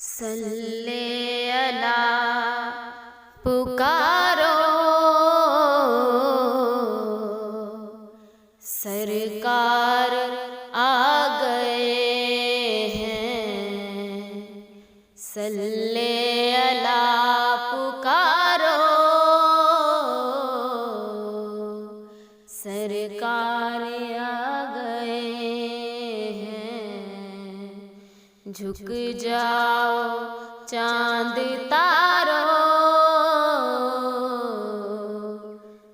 सल्ले अला पुकारो सरकार आ गए हैं। सल्ले अला पुकारो सरकार आ गए हैं। झुक जाओ चांद तारो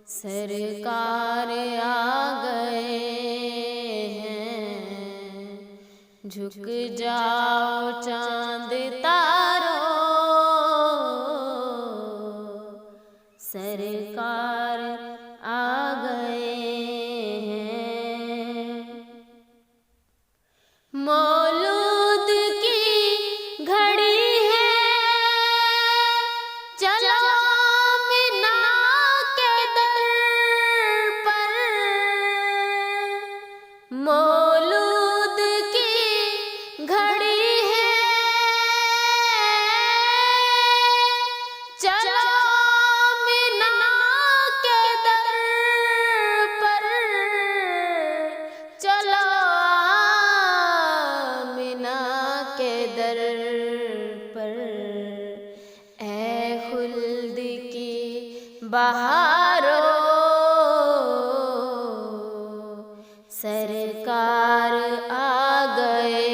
सरकार आ गए हैं। झुक जाओ चांद तारो सरकार आ गए हैं। मौलूद की घड़ी है, चलो मीना के दर पर। मौलूद की घड़ी है, चलो मीना के दर पर। चलो मीना के दर पर। ऐ खुल्द की बहारो सरकार आ गए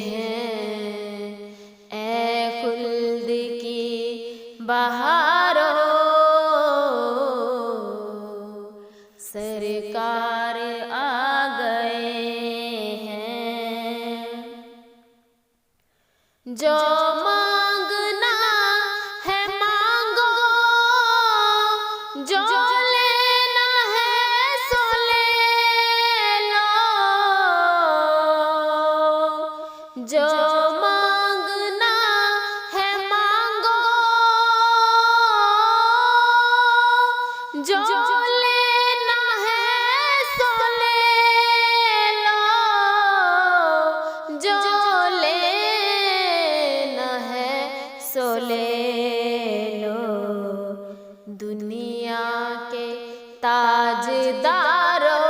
हैं। ऐ खुल्द की बहारो सरकार आ गए हैं। जो मांगना है मांगो, जो लेना है सो ले लो। जो मांगना है मांगो, जो लेना है सो ले लो। जो लेना है सो ले लो। दुनिया के ताजदारो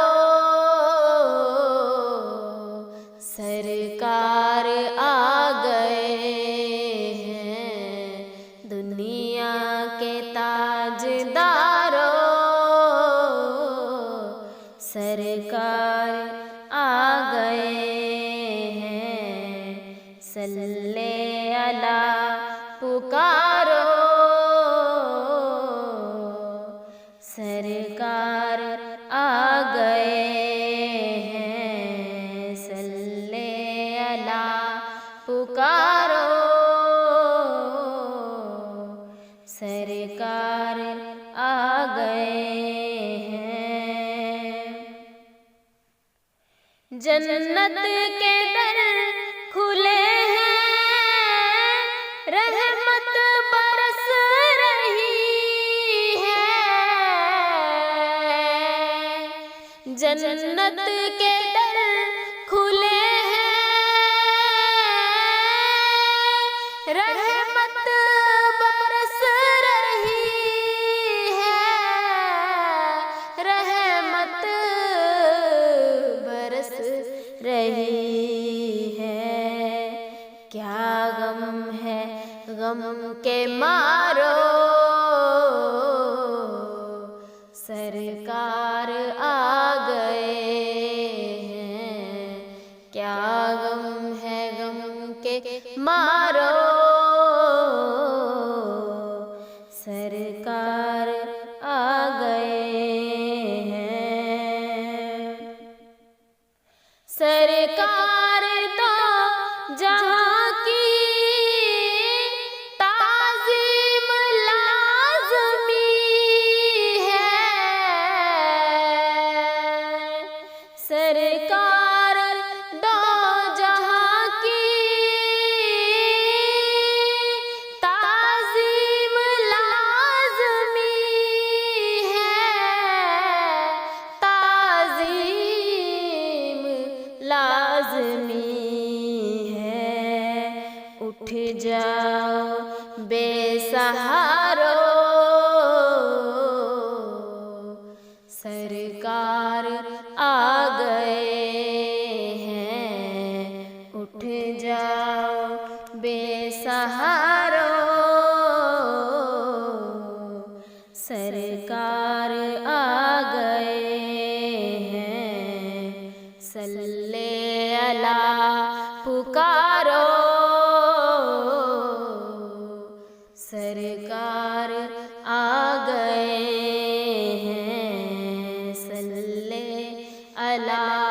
सरकार आ गए हैं। दुनिया के ताजदारो सरकार आ गए हैं। सल्ले अला पुकारो सरकार आ गए हैं। सल्ले अला पुकारो सरकार आ गए हैं। जन्नत के दर खुले हैं, रहमत बरस रही है। जन्नत के दर खुले हैं, रहमत बरस रही है। रहमत बरस रही है। क्या गम है गम के मारो सरकार आ गए हैं। क्या गम है गम के मारो सरकार आ गए हैं। सरकार तो जहाँ की ताज़ीम लाज़मी है। सरकार दो जहाँ की ताज़ीम लाज़मी है। ताज़ीम लाज़मी है। जाओ बेसहारो, सरकार आ गए हैं। उठ जाओ बेसहारो, सरकार आ गए हैं। सल्ले अला पुकारो, सरकार आ गए हैं। सल्ले अला